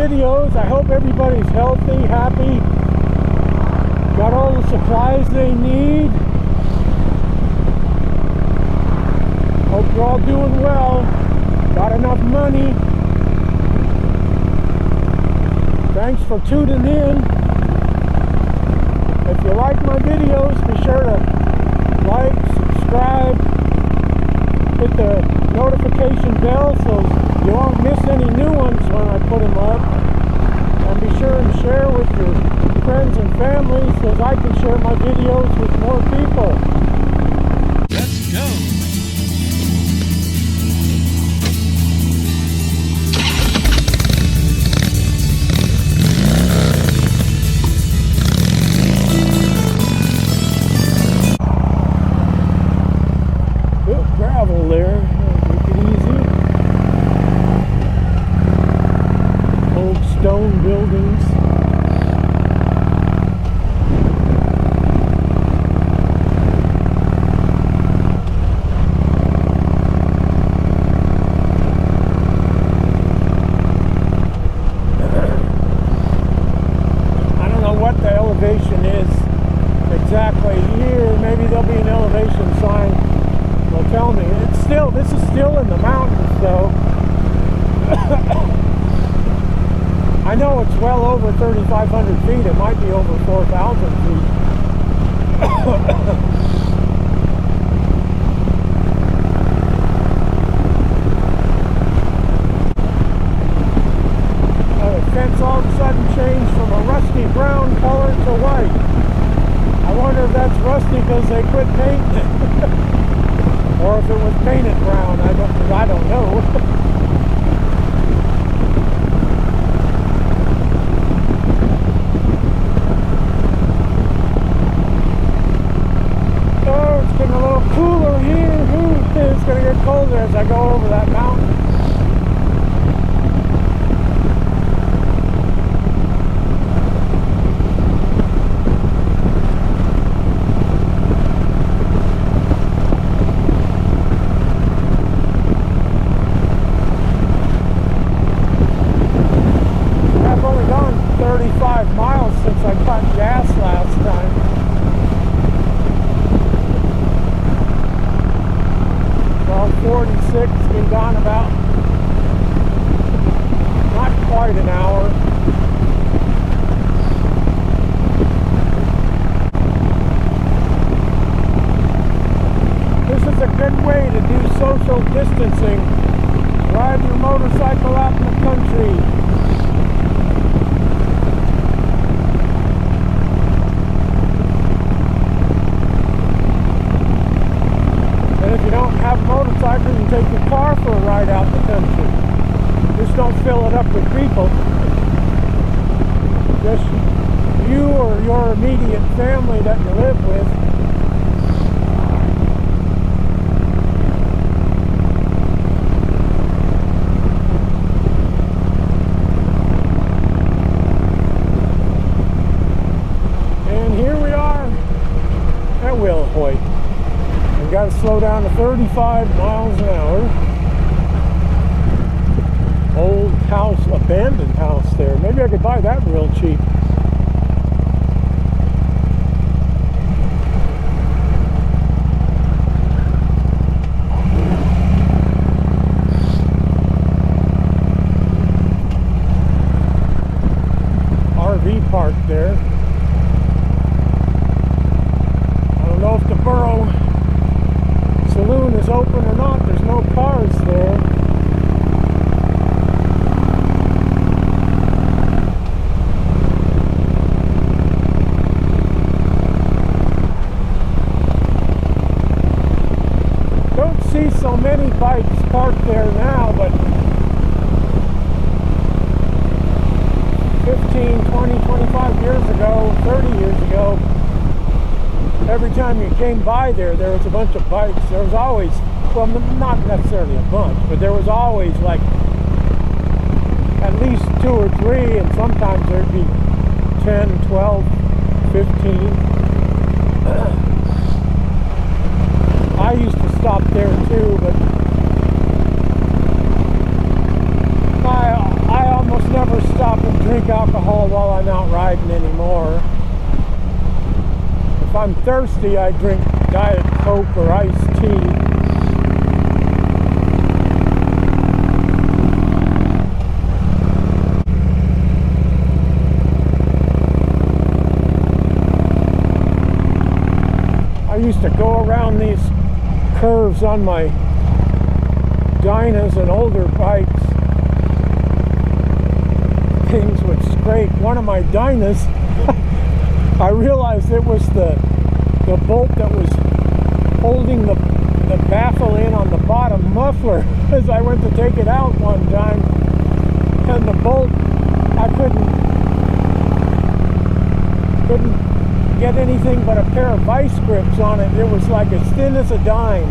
videos. I hope everybody's healthy, happy, got all the supplies they need. Hope you're all doing well, got enough money. Thanks for tuning in. If you like my videos, be sure to like, subscribe, hit the notification bell so you won't miss any new ones when I put them up. And be sure and share with your friends and family so I can share my videos with more people. Let's go! Gravel there, make it easy. Old stone buildings. I don't know what the elevation is exactly here. Maybe there'll be an elevation sign. Tell me, this is still in the mountains though. I know it's well over 3,500 feet, it might be over 4,000 feet. The fence all of a sudden changed from a rusty brown color to white. I wonder if that's rusty because they quit painting it. Or if it was painted brown, I don't know. Oh, it's getting a little cooler here. It's going to get colder as I go over that mountain. Since I cut gas last time. Well, 46, been gone about not quite an hour. This is a good way to do social distancing. Ride your motorcycle out in the country. Have a motorcycle and take your car for a ride out in the country. Just don't fill it up with people. Just you or your immediate family that you live with. And here we are at Wilhoit. Got to slow down to 35 miles an hour. Old house, abandoned house there. Maybe I could buy that real cheap. RV park there. I don't know if the borough saloon is open or not. There's no cars there. Don't see so many bikes parked there now, but 15, 20, 25 years ago, 30 years ago, every time you came by there was a bunch of bikes. There was always, well, not necessarily a bunch, but there was always like at least 2 or 3, and sometimes there'd be 10, 12, 15. I used to stop there too, but I almost never stop I'm thirsty, I drink Diet Coke or iced tea. I used to go around these curves on my Dynas and older bikes. Things would scrape. One of my Dynas, I realized it was the bolt that was holding the baffle in on the bottom muffler as I went to take it out one time, and the bolt, I couldn't get anything but a pair of vice grips on it. It was like as thin as a dime.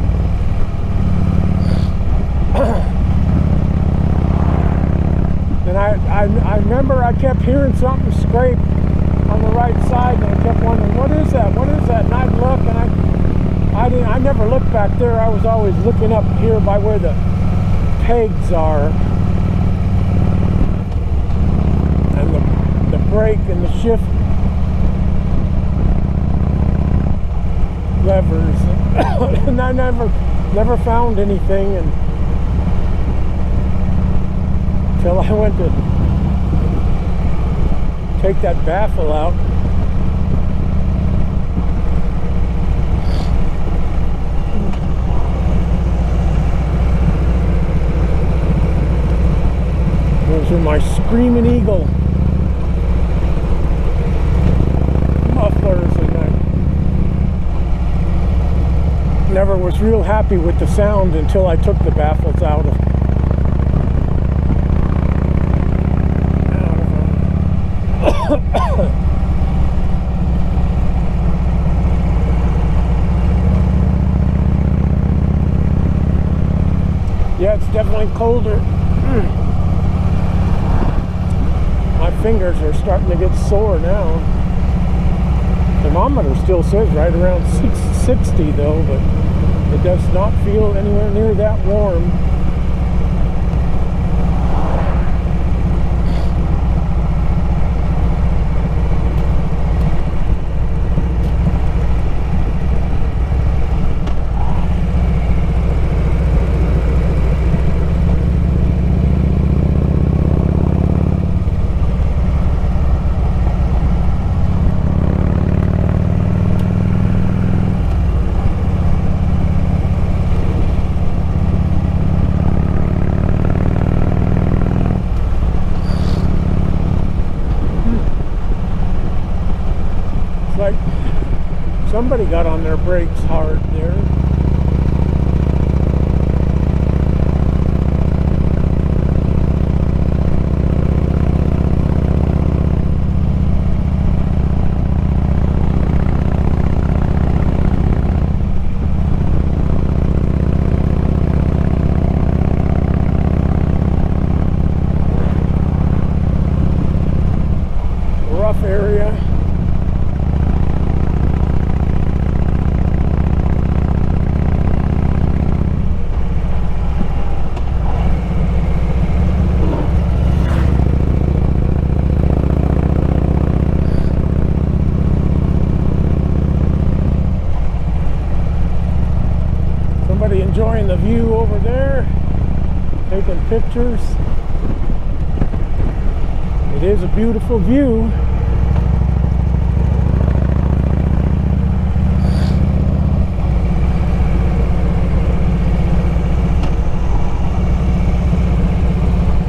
And I remember I kept hearing something scrape on the right side, and I kept wondering, what is that? What is that? And I'd look, and I never looked back there. I was always looking up here by where the pegs are, and the brake and the shift levers. And I never found anything, and until I went to take that baffle out. Those are my Screaming Eagle mufflers, and I never was real happy with the sound until I took the baffles out of Yeah, it's definitely colder. My fingers are starting to get sore now. Thermometer still says right around 60 though, but it does not feel anywhere near that warm. Like somebody got on their brakes hard there. Rough area. Enjoying the view over there, taking pictures. It is a beautiful view.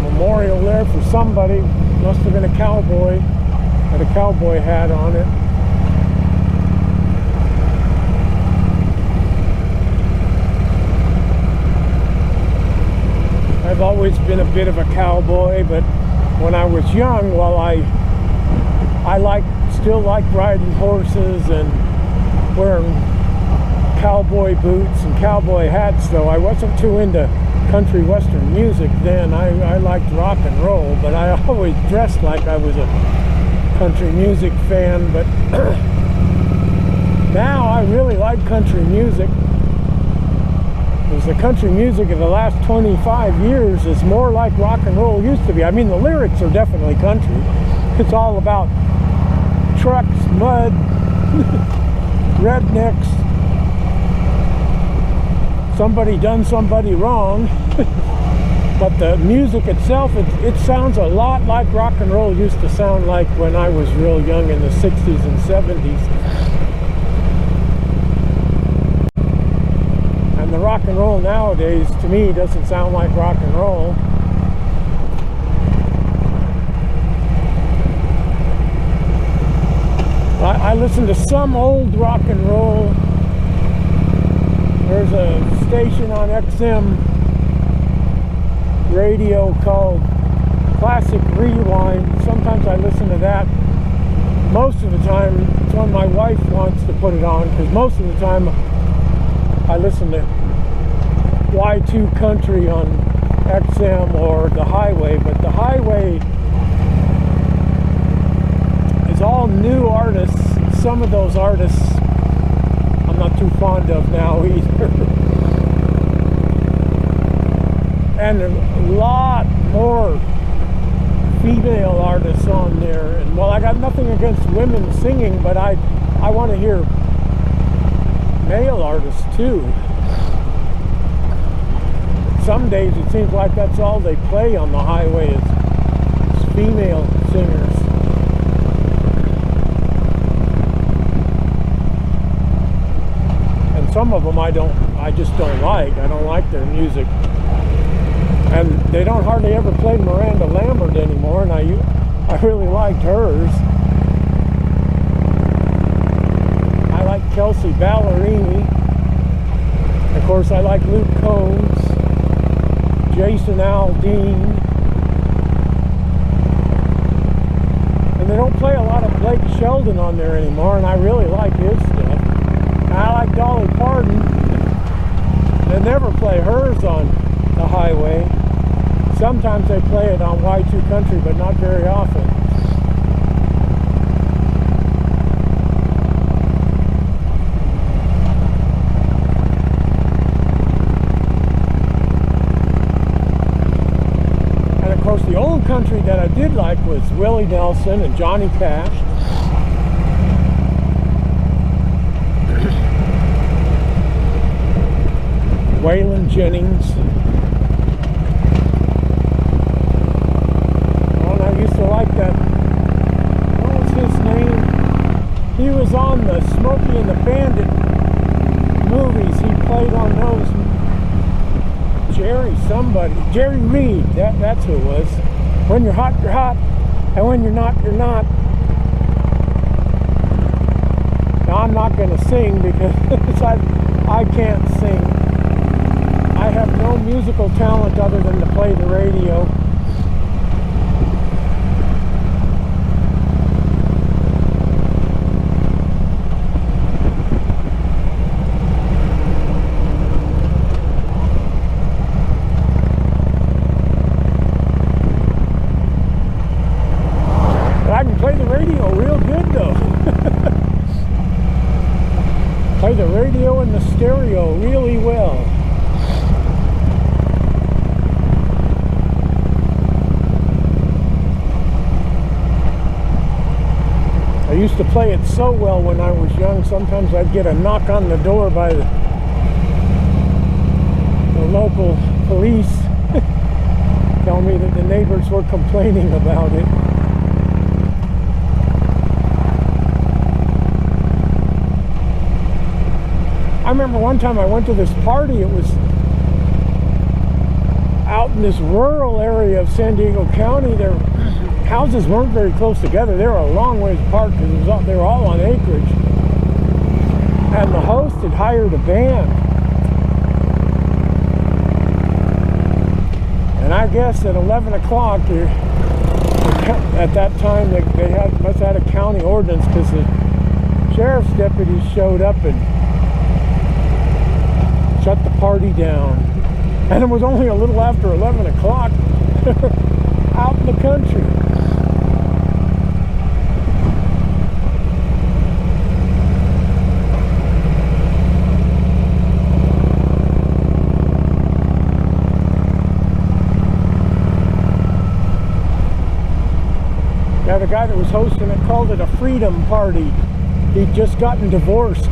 Memorial there for somebody, must have been a cowboy, had a cowboy hat on it. I've always been a bit of a cowboy, but when I was young, well, I still like riding horses and wearing cowboy boots and cowboy hats, though I wasn't too into country western music then. I liked rock and roll, but I always dressed like I was a country music fan. But now I really like country music. Because the country music of the last 25 years is more like rock and roll used to be. I mean, the lyrics are definitely country. It's all about trucks, mud, rednecks, somebody done somebody wrong. But the music itself, it sounds a lot like rock and roll used to sound like when I was real young in the 60s and 70s. And the rock and roll nowadays, to me, doesn't sound like rock and roll. I listen to some old rock and roll. There's a station on XM radio called Classic Rewind. Sometimes I listen to that. Most of the time it's when my wife wants to put it on, because most of the time I listen to Y2 Country on XM or the Highway. But the Highway is all new artists. Some of those artists I'm not too fond of now either. And a lot more female artists on there. And well, I got nothing against women singing, but I want to hear male artists too. Some days it seems like that's all they play on the Highway is female singers. And some of them I just don't like. I don't like their music. And they don't hardly ever play Miranda Lambert anymore, and I really liked hers. I like Kelsey Ballerini. Of course, I like Luke Combs, Jason Aldean. And they don't play a lot of Blake Shelton on there anymore, and I really like his stuff. And I like Dolly Parton. They never play hers on the Highway. Sometimes they play it on Y2 Country, but not very often. And of course the old country that I did like was Willie Nelson and Johnny Cash. Waylon Jennings. Like that, what was his name? He was on the Smokey and the Bandit movies. He played on those. Jerry Reed, that's who it was. When you're hot, and when you're not, you're not. Now I'm not going to sing because I can't sing. I have no musical talent other than to play the radio. Play the radio and the stereo really well. I used to play it so well when I was young. Sometimes I'd get a knock on the door by the local police telling me that the neighbors were complaining about it. I remember one time I went to this party. It was out in this rural area of San Diego County. Their houses weren't very close together. They were a long ways apart because they were all on acreage. And the host had hired a band. And I guess at 11 o'clock, at that time, they must have had a county ordinance because the sheriff's deputies showed up and shut the party down. And it was only a little after 11 o'clock out in the country. Now the guy that was hosting it called it a freedom party. He'd just gotten divorced.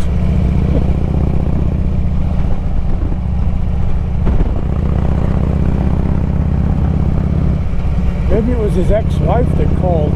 Maybe it was his ex-wife that called.